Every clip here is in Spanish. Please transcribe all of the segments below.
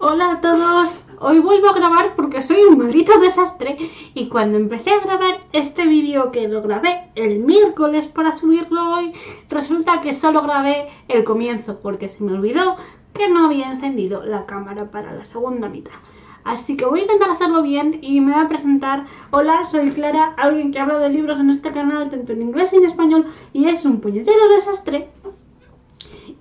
Hola a todos, hoy vuelvo a grabar porque soy un maldito desastre y cuando empecé a grabar este vídeo que lo grabé el miércoles para subirlo hoy, resulta que solo grabé el comienzo porque se me olvidó que no había encendido la cámara para la segunda mitad. Así que voy a intentar hacerlo bien y me voy a presentar. Hola, soy Clara, alguien que habla de libros en este canal tanto en inglés y en español y es un puñetero desastre.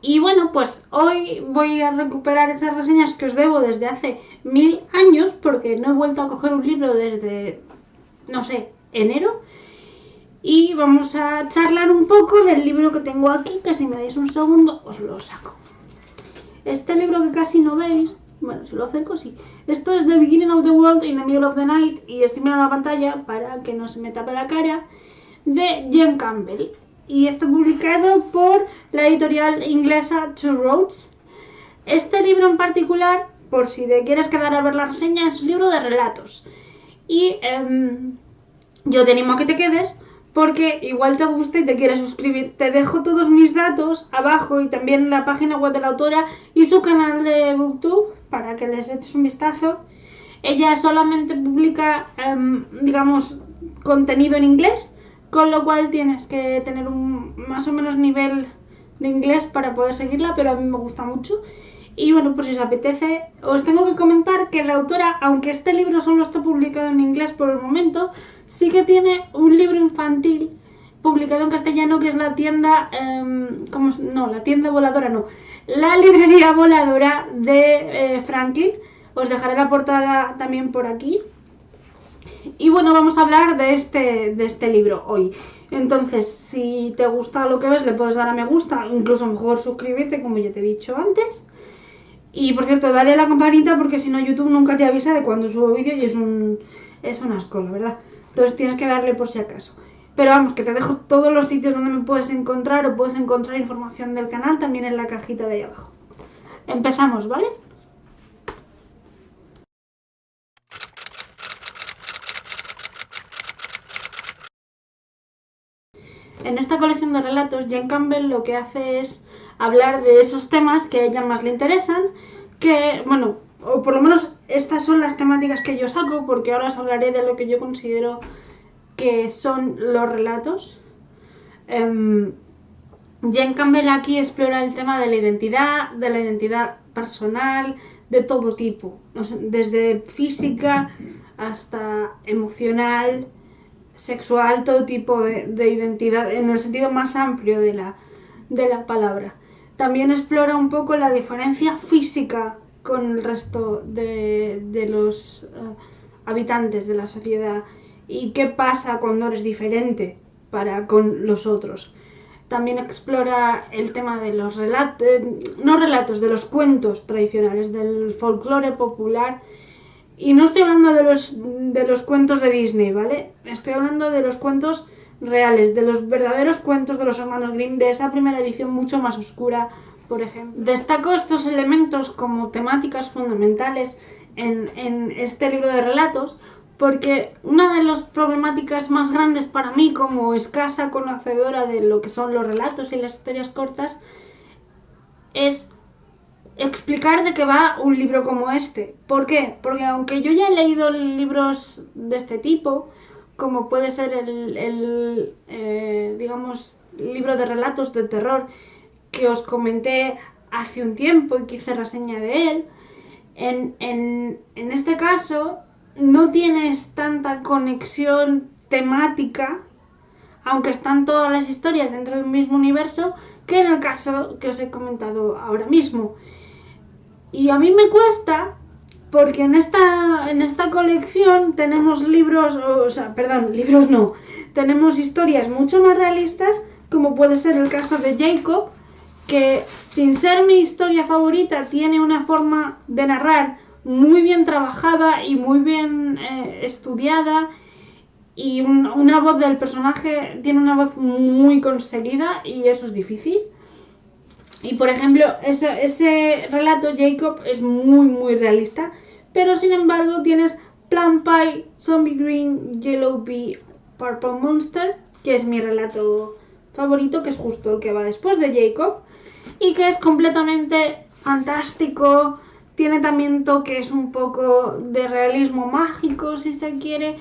Y bueno, pues hoy voy a recuperar esas reseñas que os debo desde hace 1000 años, porque no he vuelto a coger un libro desde, no sé, enero. Y vamos a charlar un poco del libro que tengo aquí, que si me dais un segundo os lo saco. Este libro que casi no veis, bueno, si lo acerco sí. Esto es The Beginning of the World in the Middle of the Night, y estoy mirando la pantalla para que no se me tape la cara, de Jen Campbell. Y está publicado por la editorial inglesa Two Roads. Este libro en particular, por si te quieres quedar a ver la reseña, es un libro de relatos. Y yo te animo a que te quedes porque igual te gusta y te quieres suscribir. Te dejo todos mis datos abajo y también la página web de la autora y su canal de BookTube para que les eches un vistazo. Ella solamente publica, digamos, contenido en inglés, con lo cual tienes que tener un más o menos nivel de inglés para poder seguirla, pero a mí me gusta mucho. Y bueno, pues si os apetece, os tengo que comentar que la autora, aunque este libro solo está publicado en inglés por el momento, sí que tiene un libro infantil publicado en castellano que es la tienda, la tienda voladora no, la librería voladora de Franklin. Os dejaré la portada también por aquí. Y bueno, vamos a hablar de este libro hoy. Entonces, si te gusta lo que ves, le puedes dar a me gusta, incluso mejor suscribirte, como ya te he dicho antes. Y por cierto, dale a la campanita porque si no YouTube nunca te avisa de cuando subo vídeo y es un asco, la verdad. Entonces tienes que darle por si acaso. Pero vamos, que te dejo todos los sitios donde me puedes encontrar o puedes encontrar información del canal también en la cajita de ahí abajo. Empezamos, ¿vale? En esta colección de relatos, Jen Campbell lo que hace es hablar de esos temas que a ella más le interesan, que, bueno, o por lo menos estas son las temáticas que yo saco, porque ahora os hablaré de lo que yo considero que son los relatos. Jen Campbell aquí explora el tema de la identidad personal, de todo tipo, desde física hasta emocional, sexual, todo tipo de identidad, en el sentido más amplio de la palabra. También explora un poco la diferencia física con el resto de los habitantes de la sociedad y qué pasa cuando eres diferente con los otros. También explora el tema de los de los cuentos tradicionales, del folclore popular. Y no estoy hablando de los cuentos de Disney, ¿vale? Estoy hablando de los cuentos reales, de los verdaderos cuentos de los hermanos Grimm, de esa primera edición mucho más oscura, por ejemplo. Destaco estos elementos como temáticas fundamentales en este libro de relatos, porque una de las problemáticas más grandes para mí como escasa conocedora de lo que son los relatos y las historias cortas es explicar de qué va un libro como este. ¿Por qué? Porque aunque yo ya he leído libros de este tipo, como puede ser digamos, libro de relatos de terror que os comenté hace un tiempo y que hice reseña de él, en este caso no tienes tanta conexión temática, aunque están todas las historias dentro de un mismo universo, que en el caso que os he comentado ahora mismo. Y a mí me cuesta porque en esta colección tenemos libros no, tenemos historias mucho más realistas, como puede ser el caso de Jacob, que sin ser mi historia favorita tiene una forma de narrar muy bien trabajada y muy bien estudiada, y una voz del personaje tiene una voz muy conseguida y eso es difícil. Y por ejemplo, ese relato Jacob es muy realista, pero sin embargo tienes Plum Pie, Zombie Green, Yellow Bee, Purple Monster, que es mi relato favorito, que es justo el que va después de Jacob, y que es completamente fantástico, Tiene también toques un poco de realismo mágico, si se quiere,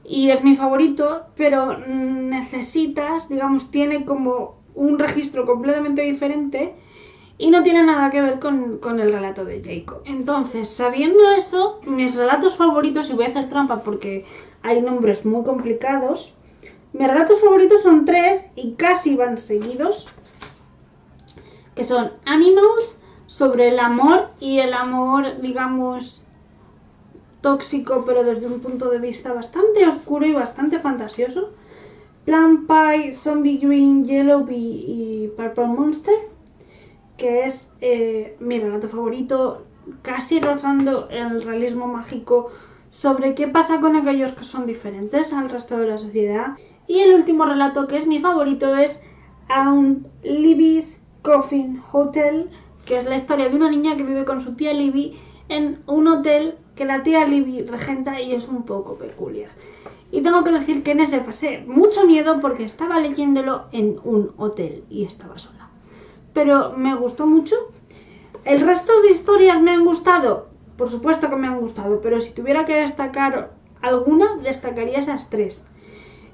y es mi favorito, pero necesitas, digamos, tiene como un registro completamente diferente y no tiene nada que ver con el relato de Jacob. Entonces, sabiendo eso, mis relatos favoritos, y voy a hacer trampa porque hay nombres muy complicados, mis relatos favoritos son 3 y casi van seguidos, que son Animals, sobre el amor, y el amor, digamos, tóxico, pero desde un punto de vista bastante oscuro y bastante fantasioso. Plum Pie, Zombie Green, Yellow Bee y Purple Monster, que es mi relato favorito, casi rozando el realismo mágico sobre qué pasa con aquellos que son diferentes al resto de la sociedad. Y el último relato, que es mi favorito, es Aunt Libby's Coffin Hotel, que es la historia de una niña que vive con su tía Libby en un hotel que la tía Libby regenta y es un poco peculiar. Y tengo que decir que en ese pasé mucho miedo porque estaba leyéndolo en un hotel y estaba sola. Pero me gustó mucho. ¿El resto de historias me han gustado? Por supuesto que me han gustado, pero si tuviera que destacar alguna, destacaría esas 3.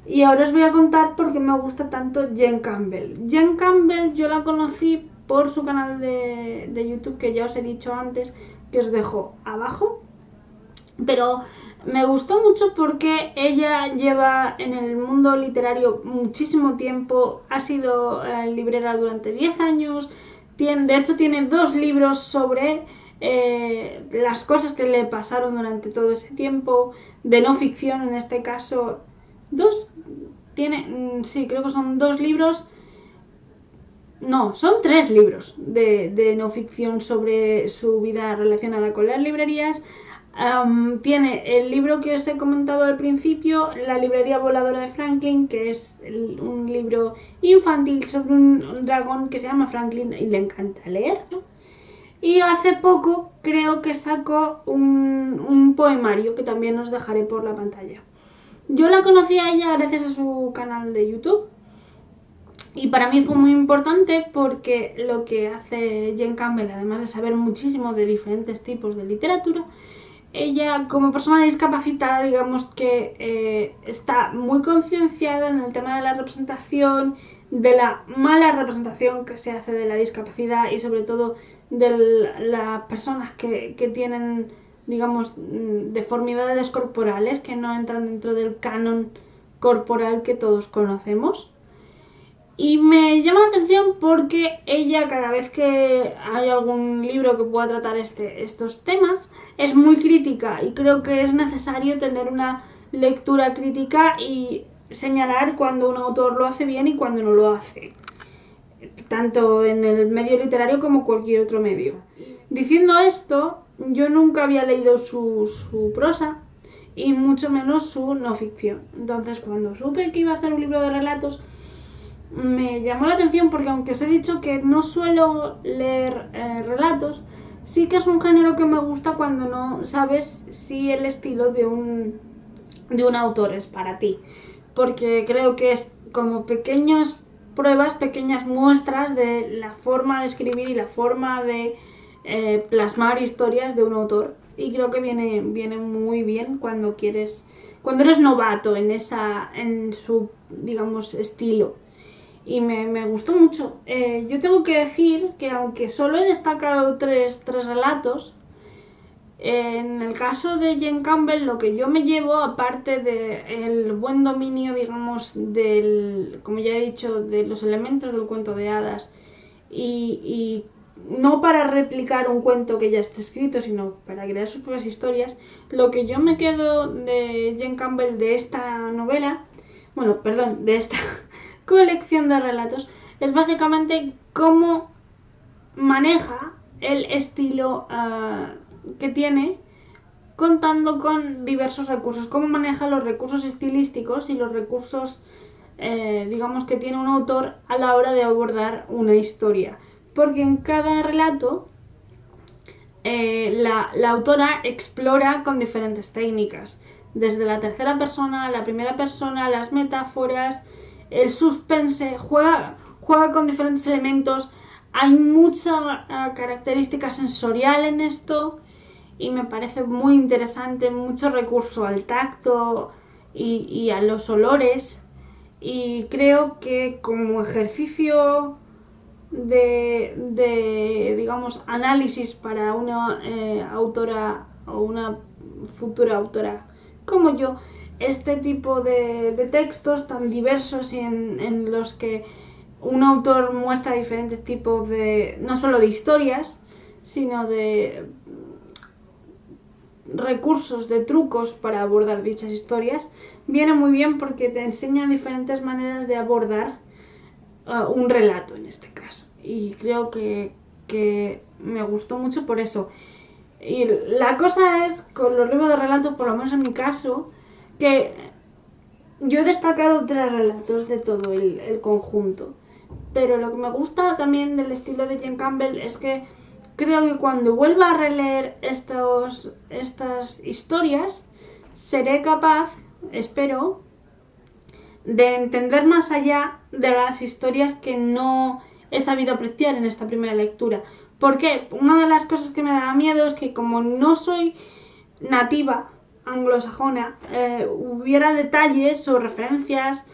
Y ahora os voy a contar por qué me gusta tanto Jen Campbell. Jen Campbell yo la conocí por su canal de YouTube, que ya os he dicho antes, que os dejo abajo. Pero me gustó mucho porque ella lleva en el mundo literario muchísimo tiempo, ha sido librera durante 10 años, de hecho tiene 2 libros sobre las cosas que le pasaron durante todo ese tiempo, de no ficción en este caso. 2, sí, creo que son 2 libros, no, son 3 libros de no ficción sobre su vida relacionada con las librerías. Tiene el libro que os he comentado al principio, La librería voladora de Franklin, que es un libro infantil sobre un dragón que se llama Franklin y le encanta leer. Y hace poco creo que sacó un poemario que también os dejaré por la pantalla. Yo la conocí a ella gracias a su canal de YouTube. Y para mí fue muy importante porque lo que hace Jen Campbell, además de saber muchísimo de diferentes tipos de literatura, ella como persona discapacitada, digamos que está muy concienciada en el tema de la representación, de la mala representación que se hace de la discapacidad y sobre todo de las personas que tienen, digamos, deformidades corporales que no entran dentro del canon corporal que todos conocemos. Y me llama la atención porque ella, cada vez que hay algún libro que pueda tratar estos temas, es muy crítica y creo que es necesario tener una lectura crítica y señalar cuando un autor lo hace bien y cuando no lo hace, tanto en el medio literario como cualquier otro medio. Diciendo esto, yo nunca había leído su prosa y mucho menos su no ficción. Entonces, cuando supe que iba a hacer un libro de relatos, me llamó la atención porque, aunque os he dicho que no suelo leer relatos, sí que es un género que me gusta cuando no sabes si el estilo de un autor es para ti, porque creo que es como pequeñas pruebas, pequeñas muestras de la forma de escribir y la forma de plasmar historias de un autor, y creo que viene muy bien cuando eres novato en su, digamos, estilo. Y me gustó mucho. Yo tengo que decir que, aunque solo he destacado tres relatos, en el caso de Jen Campbell, lo que yo me llevo, aparte del buen dominio, digamos, como ya he dicho, de los elementos del cuento de hadas, y no para replicar un cuento que ya esté escrito, sino para crear sus propias historias, lo que yo me quedo de Jen Campbell, de esta novela, bueno, perdón, de esta colección de relatos, es básicamente cómo maneja el estilo que tiene, contando con diversos recursos, cómo maneja los recursos estilísticos y los recursos, digamos, que tiene un autor a la hora de abordar una historia, porque en cada relato la autora explora con diferentes técnicas, desde la tercera persona a la primera persona, las metáforas, el suspense, juega con diferentes elementos, Hay mucha característica sensorial en esto y me parece muy interesante, mucho recurso al tacto y a los olores, y creo que como ejercicio digamos, análisis para una autora o una futura autora como yo, este tipo de textos tan diversos y en los que un autor muestra diferentes tipos de, no solo de historias, sino de recursos, de trucos para abordar dichas historias, viene muy bien porque te enseña diferentes maneras de abordar un relato en este caso. Y creo que me gustó mucho por eso. Y la cosa es, con los libros de relato, por lo menos en mi caso, que yo he destacado 3 relatos de todo el conjunto. Pero lo que me gusta también del estilo de Jane Campbell es que creo que cuando vuelva a releer estas historias, seré capaz, espero, de entender más allá de las historias que no he sabido apreciar en esta primera lectura. Porque una de las cosas que me da miedo es que como no soy nativa anglosajona, hubiera detalles o referencias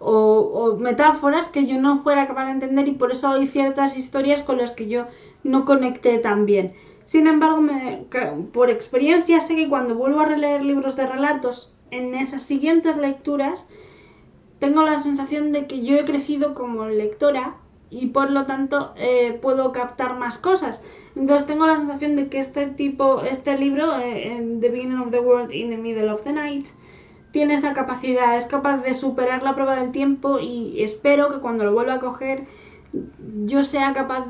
o metáforas que yo no fuera capaz de entender, y por eso hay ciertas historias con las que yo no conecté tan bien. Sin embargo, por experiencia sé que cuando vuelvo a releer libros de relatos en esas siguientes lecturas, tengo la sensación de que yo he crecido como lectora y por lo tanto puedo captar más cosas. Entonces tengo la sensación de que este libro, The Beginning of the World in the Middle of the Night, tiene esa capacidad, es capaz de superar la prueba del tiempo, y espero que cuando lo vuelva a coger yo sea capaz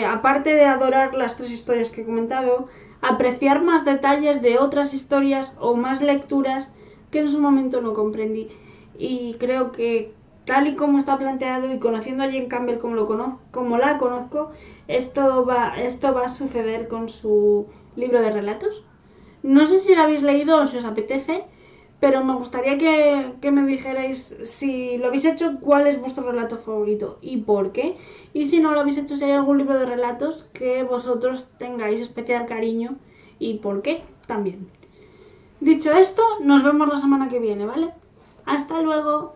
aparte de adorar las 3 historias que he comentado, apreciar más detalles de otras historias o más lecturas que en su momento no comprendí. Y creo que tal y como está planteado y conociendo a Jane Campbell como la conozco, esto va a suceder con su libro de relatos. No sé si lo habéis leído o si os apetece, pero me gustaría que me dijerais, si lo habéis hecho, cuál es vuestro relato favorito y por qué. Y si no lo habéis hecho, si hay algún libro de relatos que vosotros tengáis especial cariño y por qué también. Dicho esto, nos vemos la semana que viene, ¿vale? Hasta luego.